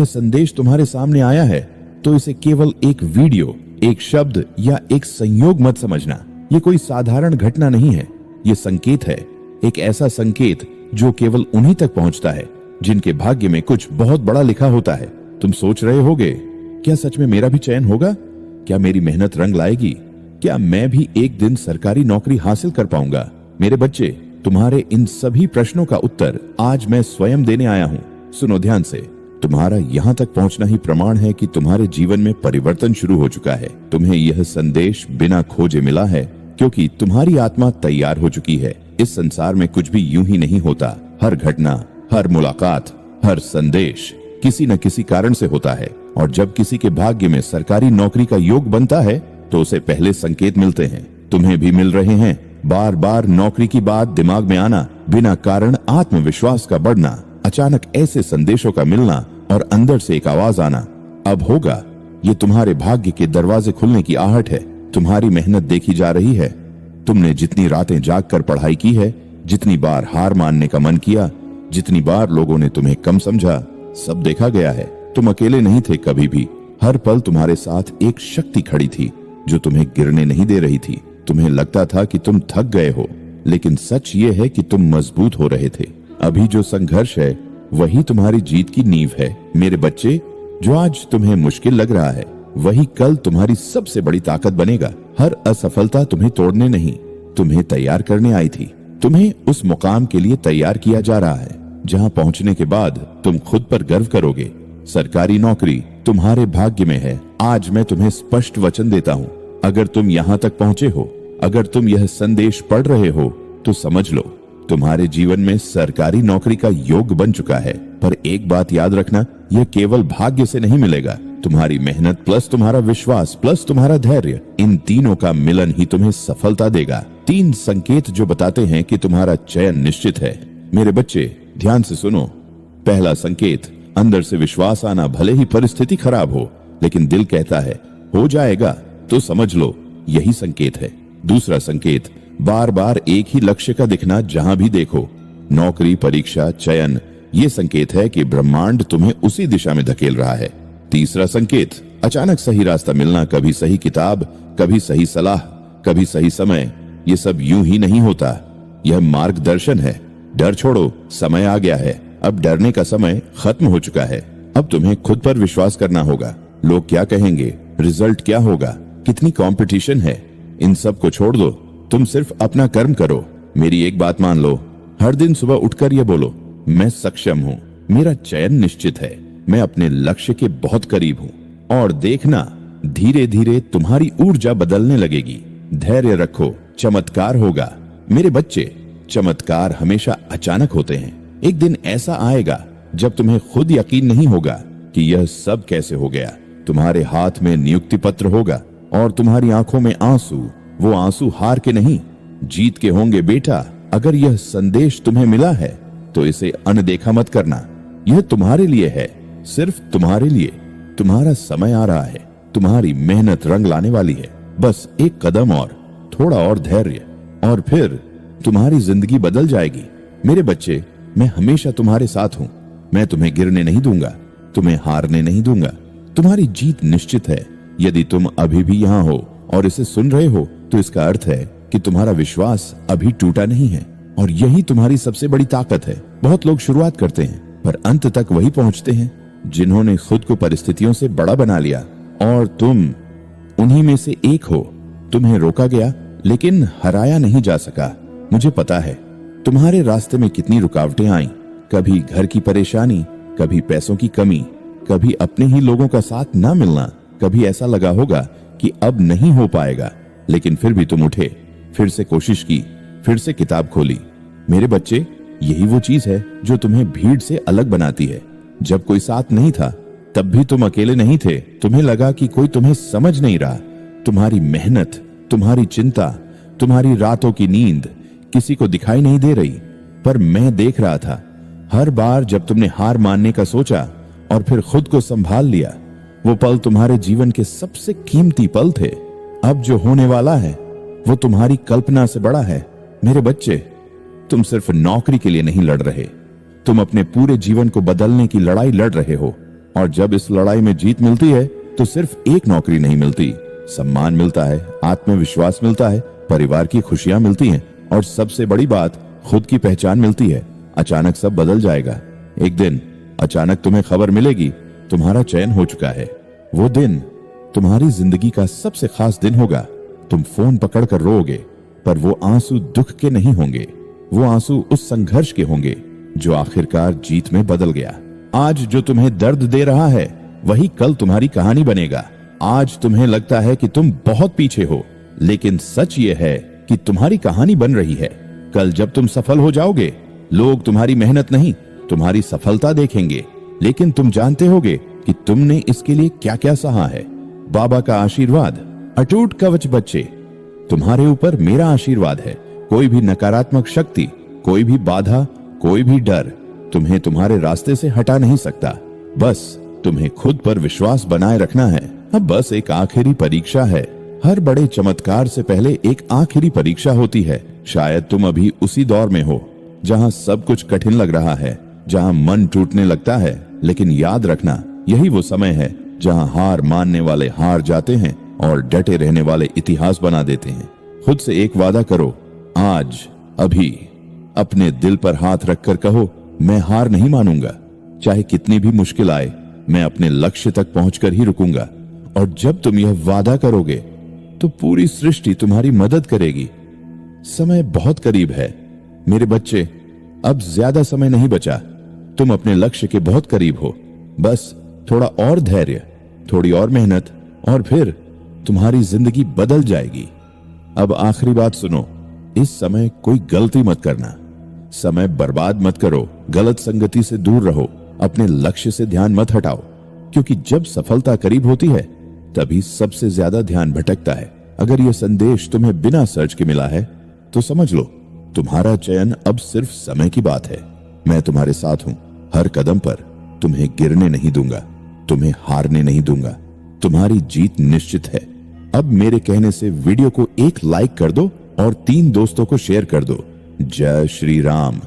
संदेश तुम्हारे सामने आया है तो इसे केवल एक वीडियो, एक शब्द या एक संयोग मत समझना। ये कोई साधारण घटना नहीं है, ये संकेत है, एक ऐसा संकेत जो केवल उन्हीं तक पहुंचता है जिनके भाग्य में कुछ बहुत बड़ा लिखा होता है। तुम सोच रहे होगे, क्या सच में मेरा भी चयन होगा? क्या मेरी मेहनत रंग लाएगी? क्या मैं भी एक दिन सरकारी नौकरी हासिल कर पाऊंगा? मेरे बच्चे, तुम्हारे इन सभी प्रश्नों का उत्तर आज मैं स्वयं देने आया हूँ। सुनो ध्यान से। तुम्हारा यहाँ तक पहुँचना ही प्रमाण है कि तुम्हारे जीवन में परिवर्तन शुरू हो चुका है। तुम्हें यह संदेश बिना खोजे मिला है क्योंकि तुम्हारी आत्मा तैयार हो चुकी है। इस संसार में कुछ भी यूं ही नहीं होता। हर घटना, हर मुलाकात, हर संदेश किसी न किसी कारण से होता है। और जब किसी के भाग्य में सरकारी नौकरी का योग बनता है तो उसे पहले संकेत मिलते हैं। तुम्हें भी मिल रहे हैं। बार बार नौकरी की बात दिमाग में आना, बिना कारण आत्मविश्वास का बढ़ना, अचानक ऐसे संदेशों का मिलना और अंदर से एक आवाज आना, अब होगा। ये तुम्हारे भाग्य के दरवाजे खुलने की आहट है। तुम्हारी मेहनत देखी जा रही है। तुमने जितनी रातें जागकर पढ़ाई की है, जितनी बार हार मानने का मन किया, जितनी बार लोगों ने तुम्हें कम समझा, सब देखा गया है। तुम अकेले नहीं थे कभी भी। हर पल तुम्हारे साथ एक शक्ति खड़ी थी जो तुम्हें गिरने नहीं दे रही थी। तुम्हें लगता था कि तुम थक गए हो, लेकिन सच ये है कि तुम मजबूत हो रहे थे। अभी जो संघर्ष है वही तुम्हारी जीत की नींव है। मेरे बच्चे, जो आज तुम्हें मुश्किल लग रहा है वही कल तुम्हारी सबसे बड़ी ताकत बनेगा। हर असफलता तुम्हें तोड़ने नहीं, तुम्हें तैयार करने आई थी। तुम्हें उस मुकाम के लिए तैयार किया जा रहा है जहां पहुंचने के बाद तुम खुद पर गर्व करोगे। सरकारी नौकरी तुम्हारे भाग्य में है। आज मैं तुम्हें स्पष्ट वचन देता हूँ, अगर तुम यहाँ तक पहुंचे हो, अगर तुम यह संदेश पढ़ रहे हो तो समझ लो, तुम्हारे जीवन में सरकारी नौकरी का योग बन चुका है। पर एक बात याद रखना, यह केवल भाग्य से नहीं मिलेगा। तुम्हारी मेहनत प्लस तुम्हारा विश्वास प्लस तुम्हारा धैर्य, इन तीनों का मिलन ही तुम्हें सफलता देगा। 3 संकेत जो बताते हैं कि तुम्हारा चयन निश्चित है। मेरे बच्चे, ध्यान से सुनो। पहला संकेत, अंदर से विश्वास आना। भले ही परिस्थिति खराब हो, लेकिन दिल कहता है हो जाएगा, तो समझ लो यही संकेत है। दूसरा संकेत, बार बार एक ही लक्ष्य का दिखना जहां भी देखो। नौकरी, परीक्षा, चयन, ये संकेत है कि ब्रह्मांड तुम्हें उसी दिशा में धकेल रहा है। तीसरा संकेत, अचानक सही रास्ता मिलना। कभी सही किताब, कभी सही सलाह, कभी सही समय। ये सब यूं ही नहीं होता, यह मार्गदर्शन है। डर छोड़ो, समय आ गया है। अब डरने का समय खत्म हो चुका है। अब तुम्हें खुद पर विश्वास करना होगा। लोग क्या कहेंगे, रिजल्ट क्या होगा, कितनी कंपटीशन है, इन सब को छोड़ दो। तुम सिर्फ अपना कर्म करो। मेरी एक बात मान लो, हर दिन सुबह उठकर ये बोलो, मैं सक्षम हूँ, मेरा चयन निश्चित है, मैं अपने लक्ष्य के बहुत करीब हूँ। और देखना, धीरे धीरे तुम्हारी ऊर्जा बदलने लगेगी। धैर्य रखो, चमत्कार होगा। मेरे बच्चे, चमत्कार हमेशा अचानक होते हैं। एक दिन ऐसा आएगा जब तुम्हें खुद यकीन नहीं होगा कि यह सब कैसे हो गया। तुम्हारे हाथ में नियुक्ति पत्र होगा और तुम्हारी आंखों में आंसू। वो आंसू हार के नहीं, जीत के होंगे। बेटा, अगर यह संदेश तुम्हें मिला है तो इसे अनदेखा मत करना। यह तुम्हारे लिए है, सिर्फ तुम्हारे लिए। तुम्हारा समय आ रहा है, तुम्हारी मेहनत रंग लाने वाली है। बस एक कदम और, थोड़ा और धैर्य, और फिर तुम्हारी जिंदगी बदल जाएगी। मेरे बच्चे, मैं हमेशा तुम्हारे साथ हूँ। मैं तुम्हें गिरने नहीं दूंगा, तुम्हें हारने नहीं दूंगा। तुम्हारी जीत निश्चित है। यदि तुम अभी भी यहाँ हो और इसे सुन रहे हो तो इसका अर्थ है कि तुम्हारा विश्वास अभी टूटा नहीं है, और यही तुम्हारी सबसे बड़ी ताकत है। बहुत लोग शुरुआत करते हैं पर अंत तक वही पहुंचते हैं जिन्होंने खुद को परिस्थितियों से बड़ा बना लिया, और तुम उन्हीं में से एक हो। तुम्हें रोका गया लेकिन हराया नहीं जा सका। मुझे पता है तुम्हारे रास्ते में कितनी रुकावटें आई। कभी घर की परेशानी, कभी पैसों की कमी, कभी अपने ही लोगों का साथ ना मिलना। कभी ऐसा लगा होगा कि अब नहीं हो पाएगा, लेकिन फिर भी तुम उठे, फिर से कोशिश की, फिर से किताब खोली। मेरे बच्चे, यही वो चीज है जो तुम्हें भीड़ से अलग बनाती है। जब कोई साथ नहीं था तब भी तुम अकेले नहीं थे। तुम्हें लगा कि कोई तुम्हें समझ नहीं रहा। तुम्हारी मेहनत, तुम्हारी चिंता, तुम्हारी रातों की नींद किसी को दिखाई नहीं दे रही, पर मैं देख रहा था। हर बार जब तुमने हार मानने का सोचा और फिर खुद को संभाल लिया, वो पल तुम्हारे जीवन के सबसे कीमती पल थे। अब जो होने वाला है वो तुम्हारी कल्पना से बड़ा है। मेरे बच्चे, तुम सिर्फ नौकरी के लिए नहीं लड़ रहे, तुम अपने पूरे जीवन को बदलने की लड़ाई लड़ रहे हो। और जब इस लड़ाई में जीत मिलती है तो सिर्फ एक नौकरी नहीं मिलती, सम्मान मिलता है, आत्मविश्वास मिलता है, परिवार की खुशियां मिलती हैं और सबसे बड़ी बात, खुद की पहचान मिलती है। अचानक सब बदल जाएगा। एक दिन अचानक तुम्हें खबर मिलेगी तुम्हारा चयन हो चुका है। वो दिन तुम्हारी जिंदगी का सबसे खास दिन होगा। तुम फोन पकड़कर रोओगे, पर वो आंसू दुख के नहीं होंगे, वो आंसू उस संघर्ष के होंगे जो आखिरकार जीत में बदल गया। आज जो तुम्हें दर्द दे रहा है वही कल तुम्हारी कहानी बनेगा। आज तुम्हें लगता है कि तुम बहुत पीछे हो, लेकिन सच ये है कि तुम्हारी कहानी बन रही है। कल जब तुम सफल हो जाओगे, लोग तुम्हारी मेहनत नहीं तुम्हारी सफलता देखेंगे, लेकिन तुम जानते होगे कि तुमने इसके लिए क्या क्या सहा है। बाबा का आशीर्वाद अटूट कवच बच्चे, तुम्हारे ऊपर मेरा आशीर्वाद है। कोई भी नकारात्मक शक्ति, कोई भी बाधा, कोई भी डर तुम्हें तुम्हारे रास्ते से हटा नहीं सकता। बस तुम्हें खुद पर विश्वास बनाए रखना है। अब बस एक आखिरी परीक्षा है। हर बड़े चमत्कार से पहले एक आखिरी परीक्षा होती है। शायद तुम अभी उसी दौर में हो जहां सब कुछ कठिन लग रहा है, जहां मन टूटने लगता है, लेकिन याद रखना यही वो समय है जहां हार मानने वाले हार जाते हैं और डटे रहने वाले इतिहास बना देते हैं। खुद से एक वादा करो, आज अभी अपने दिल पर हाथ रखकर कहो, मैं हार नहीं मानूंगा। चाहे कितनी भी मुश्किल आए, मैं अपने लक्ष्य तक पहुंचकर ही रुकूंगा। और जब तुम यह वादा करोगे तो पूरी सृष्टि तुम्हारी मदद करेगी। समय बहुत करीब है मेरे बच्चे, अब ज्यादा समय नहीं बचा। तुम अपने लक्ष्य के बहुत करीब हो। बस थोड़ा और धैर्य, थोड़ी और मेहनत, और फिर तुम्हारी जिंदगी बदल जाएगी। अब आखिरी बात सुनो, इस समय कोई गलती मत करना। समय बर्बाद मत करो, गलत संगति से दूर रहो, अपने लक्ष्य से ध्यान मत हटाओ, क्योंकि जब सफलता करीब होती है तभी सबसे ज्यादा ध्यान भटकता है। अगर यह संदेश तुम्हें बिना सर्च के मिला है तो समझ लो, तुम्हारा चयन अब सिर्फ समय की बात है। मैं तुम्हारे साथ हूं, हर कदम पर तुम्हें गिरने नहीं दूंगा, तुम्हें हारने नहीं दूंगा। तुम्हारी जीत निश्चित है। अब मेरे कहने से वीडियो को एक लाइक कर दो और 3 दोस्तों को शेयर कर दो। जय श्री राम।